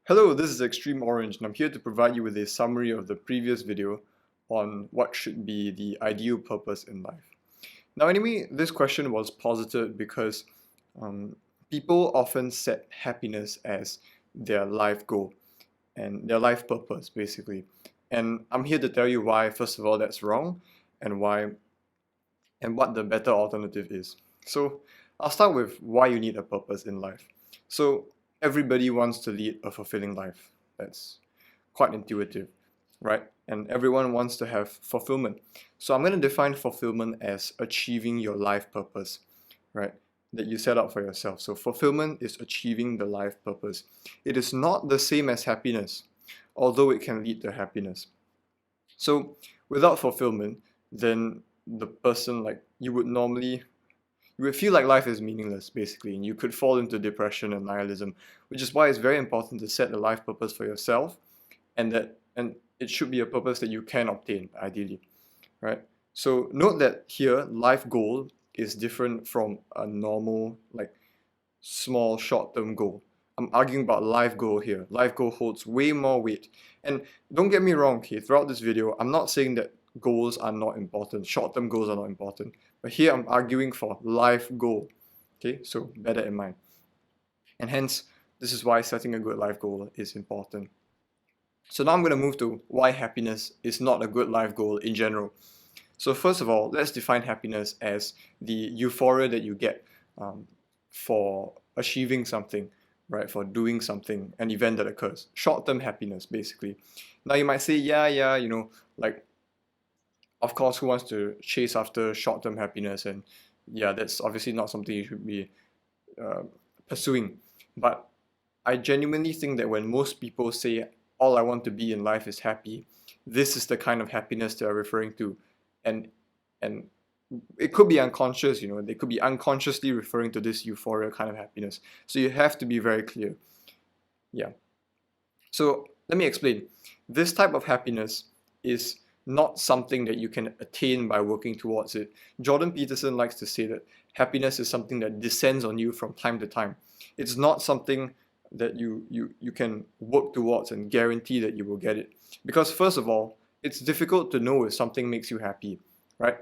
Hello, this is Extreme Orange and I'm here to provide you with a summary of the previous video on what should be the ideal purpose in life. Now anyway, this question was posited because um, people often set happiness as their life goal and their life purpose basically. And I'm here to tell you why, first of all, that's wrong and what the better alternative is. So I'll start with why you need a purpose in life. So everybody wants to lead a fulfilling life. That's quite intuitive, right? And everyone wants to have fulfillment. So I'm going to define fulfillment as achieving your life purpose, right? That you set out for yourself. So fulfillment is achieving the life purpose. It is not the same as happiness, although it can lead to happiness. So without fulfillment, then the person you would feel like life is meaningless basically, and you could fall into depression and nihilism, which is why it's very important to set a life purpose for yourself, and it should be a purpose that you can obtain ideally, right? So note that here life goal is different from a normal small short-term goal. I'm arguing about life goal here. Life goal holds way more weight. And don't get me wrong, okay, throughout this video, I'm not saying that goals are not important, short-term goals are not important. But here I'm arguing for life goal. Okay, so bear that in mind. And hence, this is why setting a good life goal is important. So now I'm going to move to why happiness is not a good life goal in general. So first of all, let's define happiness as the euphoria that you get for achieving something, right? For doing something, an event that occurs. Short-term happiness, basically. Now you might say, yeah, of course, who wants to chase after short-term happiness? And yeah, that's obviously not something you should be pursuing. But I genuinely think that when most people say, all I want to be in life is happy, this is the kind of happiness they're referring to. And and it could be unconscious, they could be unconsciously referring to this euphoria kind of happiness. So you have to be very clear. Yeah. So let me explain. This type of happiness is not something that you can attain by working towards it. Jordan Peterson likes to say that happiness is something that descends on you from time to time. It's not something that you can work towards and guarantee that you will get it. Because first of all, it's difficult to know if something makes you happy, right?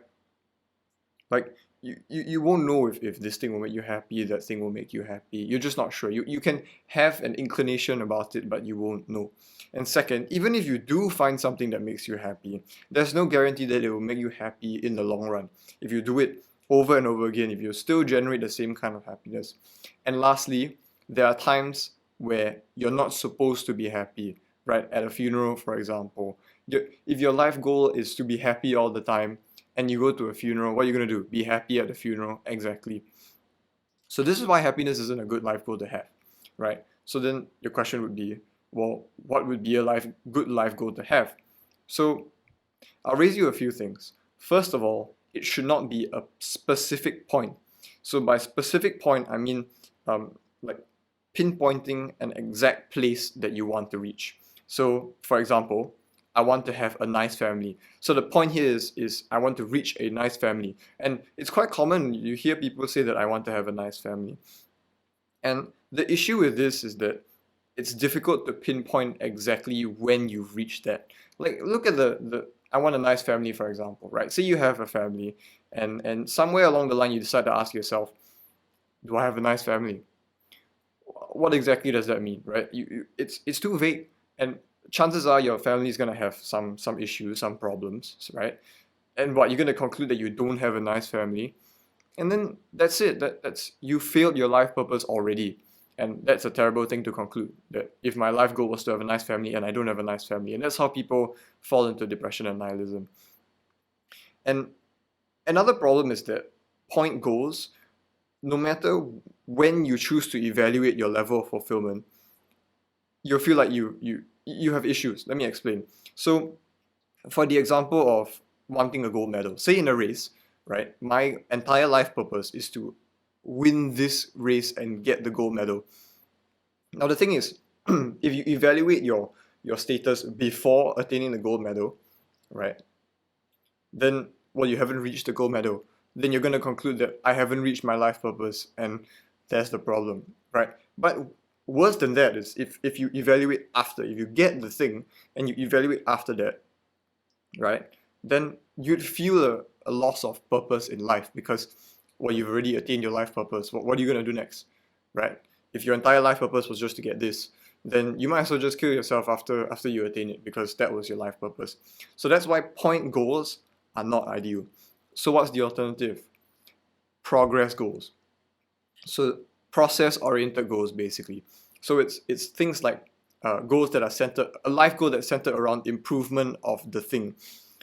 Like you won't know if this thing will make you happy, that thing will make you happy. You're just not sure. You can have an inclination about it, but you won't know. And second, even if you do find something that makes you happy, there's no guarantee that it will make you happy in the long run. If you do it over and over again, if you still generate the same kind of happiness. And lastly, there are times where you're not supposed to be happy, right? At a funeral, for example. If your life goal is to be happy all the time, and you go to a funeral, what are you going to do? Be happy at the funeral? Exactly. So this is why happiness isn't a good life goal to have, right? So then your question would be, well, what would be a good life goal to have? So I'll raise you a few things. First of all, it should not be a specific point. So by specific point, I mean like pinpointing an exact place that you want to reach. So for example, I want to have a nice family. So the point here is I want to reach a nice family. And it's quite common, you hear people say that I want to have a nice family. And the issue with this is that it's difficult to pinpoint exactly when you've reached that. Like look at the I want a nice family, for example, right? Say you have a family and somewhere along the line you decide to ask yourself, do I have a nice family? What exactly does that mean, right? It's too vague, and chances are your family is gonna have some issues, some problems, right? And what, you're gonna conclude that you don't have a nice family, and then that's it. That's you failed your life purpose already, and that's a terrible thing to conclude. That if my life goal was to have a nice family and I don't have a nice family, and that's how people fall into depression and nihilism. And another problem is that point goals, no matter when you choose to evaluate your level of fulfillment, you'll feel like you have issues. Let me explain. So for the example of wanting a gold medal, say in a race, right? My entire life purpose is to win this race and get the gold medal. Now the thing is, if you evaluate your status before attaining the gold medal, right? Then well, you haven't reached the gold medal. Then you're going to conclude that I haven't reached my life purpose, and that's the problem, right? But Worse than that is if you evaluate after, if you get the thing and you evaluate after that, right, then you'd feel a loss of purpose in life because, well, you've already attained your life purpose. What are you going to do next, right? If your entire life purpose was just to get this, then you might as well just kill yourself after you attain it, because that was your life purpose. So that's why point goals are not ideal. So what's the alternative? Progress goals. So process-oriented goals, basically. So it's things like goals that are centered, a life goal that's centered around improvement of the thing.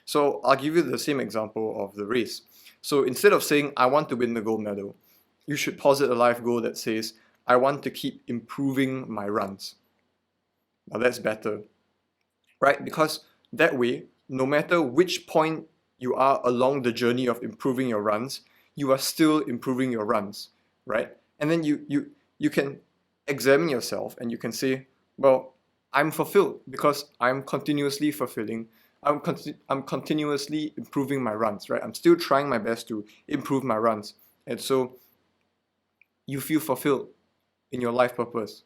So I'll give you the same example of the race. So instead of saying I want to win the gold medal, you should posit a life goal that says I want to keep improving my runs. Now that's better, right? Because that way, no matter which point you are along the journey of improving your runs, you are still improving your runs, right? And then you can examine yourself and you can say, well, I'm fulfilled because I'm continuously fulfilling. I'm continuously improving my runs, right? I'm still trying my best to improve my runs. And so you feel fulfilled in your life purpose,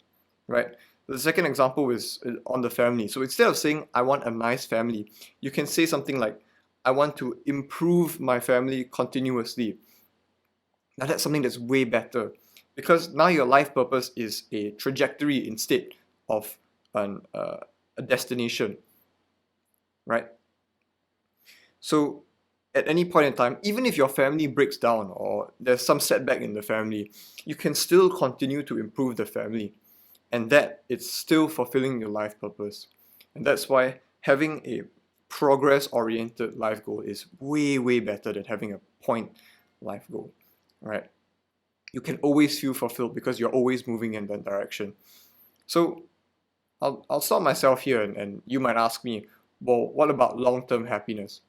right? The second example is on the family. So instead of saying, I want a nice family, you can say something like, I want to improve my family continuously. Now that's something that's way better, because now your life purpose is a trajectory instead of a destination, right? So at any point in time, even if your family breaks down or there's some setback in the family, you can still continue to improve the family, and that it's still fulfilling your life purpose. And that's why having a progress-oriented life goal is way, way better than having a point life goal, right? You can always feel fulfilled because you're always moving in that direction. So I'll stop myself here, and you might ask me, well, what about long-term happiness?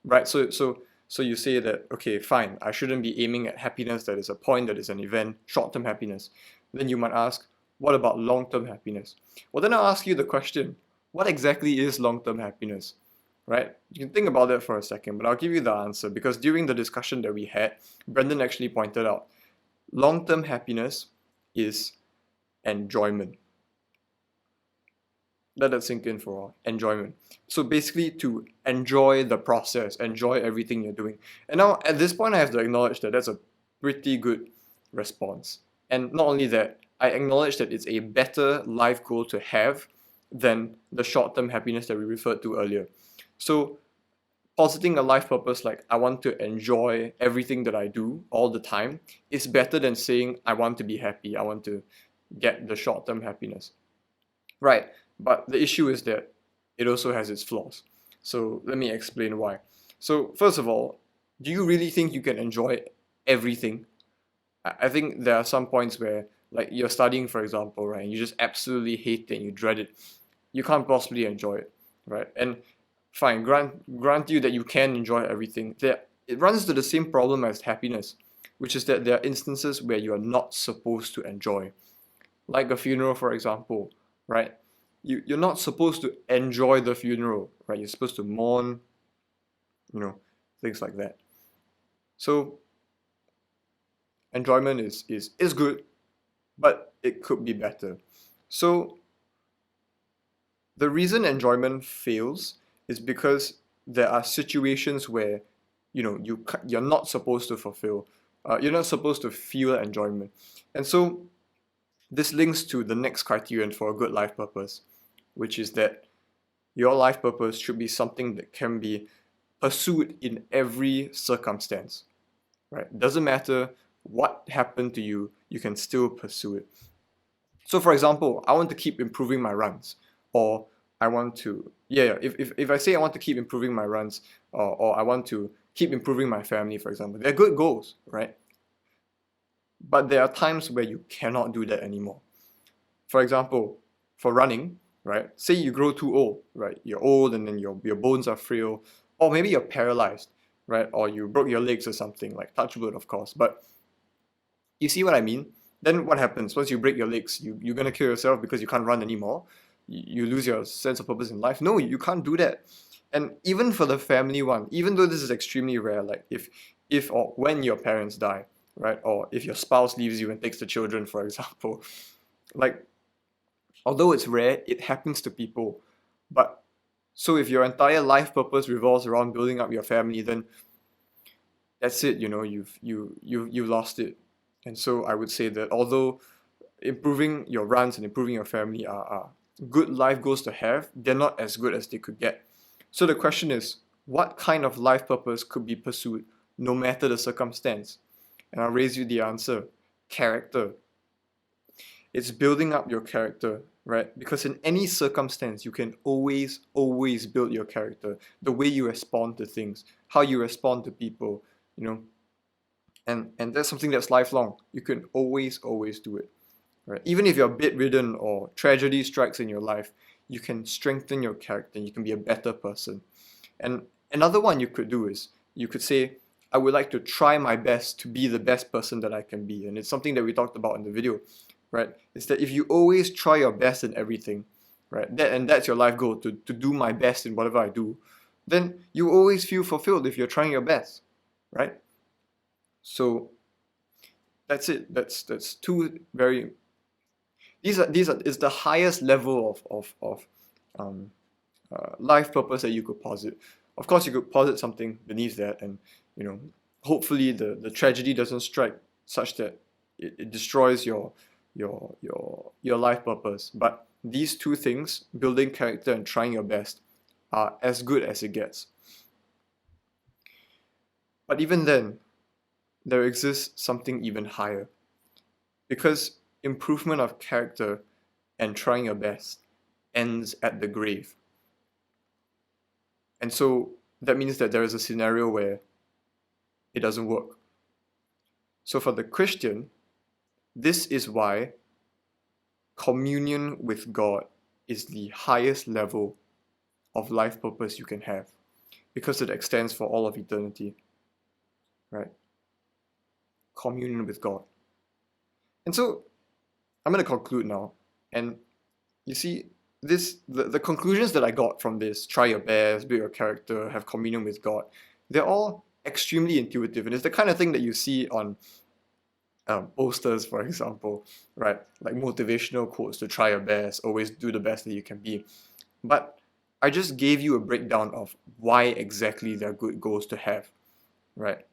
Right? So you say that, okay, fine, I shouldn't be aiming at happiness that is a point, that is an event, short-term happiness. Then you might ask, what about long-term happiness? Well, then I'll ask you the question, what exactly is long-term happiness? Right? You can think about that for a second, but I'll give you the answer, because during the discussion that we had, Brendan actually pointed out long-term happiness is enjoyment. Let that sink in for all. Enjoyment. So basically, to enjoy the process, enjoy everything you're doing. And now at this point, I have to acknowledge that that's a pretty good response. And not only that, I acknowledge that it's a better life goal to have than the short-term happiness that we referred to earlier. So positing a life purpose like I want to enjoy everything that I do all the time is better than saying I want to be happy, I want to get the short-term happiness. Right, but the issue is that it also has its flaws. So let me explain why. So first of all, do you really think you can enjoy everything? I think there are some points where, like, you're studying, for example, right, and you just absolutely hate it and you dread it. You can't possibly enjoy it, right? And fine, grant you that you can enjoy everything. It runs to the same problem as happiness, which is that there are instances where you are not supposed to enjoy. Like a funeral, for example, right? You're not supposed to enjoy the funeral, right? You're supposed to mourn, things like that. So enjoyment is good, but it could be better. So the reason enjoyment fails is because there are situations where you're not supposed to fulfill, you're not supposed to feel enjoyment. And so this links to the next criterion for a good life purpose, which is that your life purpose should be something that can be pursued in every circumstance, right? Doesn't matter what happened to you, you can still pursue it. So for example, I want to keep improving my runs, or I want to, if I say I want to keep improving my runs, or I want to keep improving my family, for example, they're good goals, right? But there are times where you cannot do that anymore. For example, for running, right? Say you grow too old, right? You're old and then your bones are frail, or maybe you're paralyzed, right? Or you broke your legs or something, like touch wood, of course. But you see what I mean? Then what happens? Once you break your legs, you're going to kill yourself because you can't run anymore. You lose your sense of purpose in life. No, you can't do that. And even for the family one, even though this is extremely rare, like if or when your parents die, right? Or if your spouse leaves you and takes the children, for example, like Although it's rare, it happens to people. But so if your entire life purpose revolves around building up your family, then that's it, you lost it. And so I would say that although improving your runs and improving your family are good life goals to have, they're not as good as they could get. So the question is, what kind of life purpose could be pursued no matter the circumstance? And I'll raise you the answer: character. It's building up your character, right? Because in any circumstance, you can always build your character. The way you respond to things, how you respond to people, you know, and that's something that's lifelong. You can always do it, right? Even if you're bedridden or tragedy strikes in your life, you can strengthen your character. You can be a better person. And another one you could do is you could say, I would like to try my best to be the best person that I can be. And it's something that we talked about in the video, right? It's that if you always try your best in everything, right? That's your life goal, to do my best in whatever I do, then you always feel fulfilled if you're trying your best, right? So that's it. That's two very these are is the highest level of life purpose that you could posit. Of course, you could posit something beneath that, and hopefully the tragedy doesn't strike such that it destroys your life purpose. But these two things, building character and trying your best, are as good as it gets. But even then, there exists something even higher, because improvement of character and trying your best ends at the grave. And so that means that there is a scenario where it doesn't work. So for the Christian, this is why communion with God is the highest level of life purpose you can have, because it extends for all of eternity, right? Communion with God. And so I'm going to conclude now. And you see, the conclusions that I got from this: try your best, build your character, have communion with God, they're all extremely intuitive. And it's the kind of thing that you see on posters, for example, right? Like motivational quotes to try your best, always do the best that you can be. But I just gave you a breakdown of why exactly they're good goals to have, right?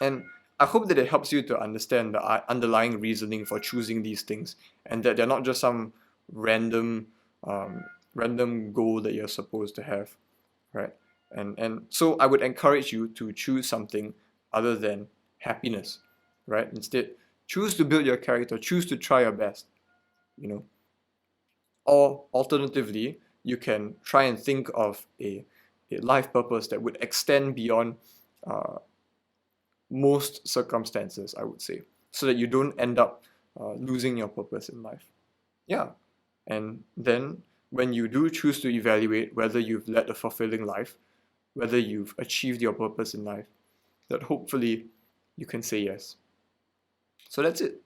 And I hope that it helps you to understand the underlying reasoning for choosing these things, and that they're not just some random goal that you're supposed to have, right? And so I would encourage you to choose something other than happiness, right? Instead, choose to build your character, choose to try your best, Or alternatively, you can try and think of a life purpose that would extend beyond most circumstances, I would say, so that you don't end up losing your purpose in life. Yeah. And then when you do choose to evaluate whether you've led a fulfilling life, whether you've achieved your purpose in life, that hopefully you can say yes. So that's it.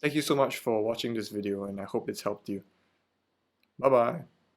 Thank you so much for watching this video, and I hope it's helped you. Bye bye.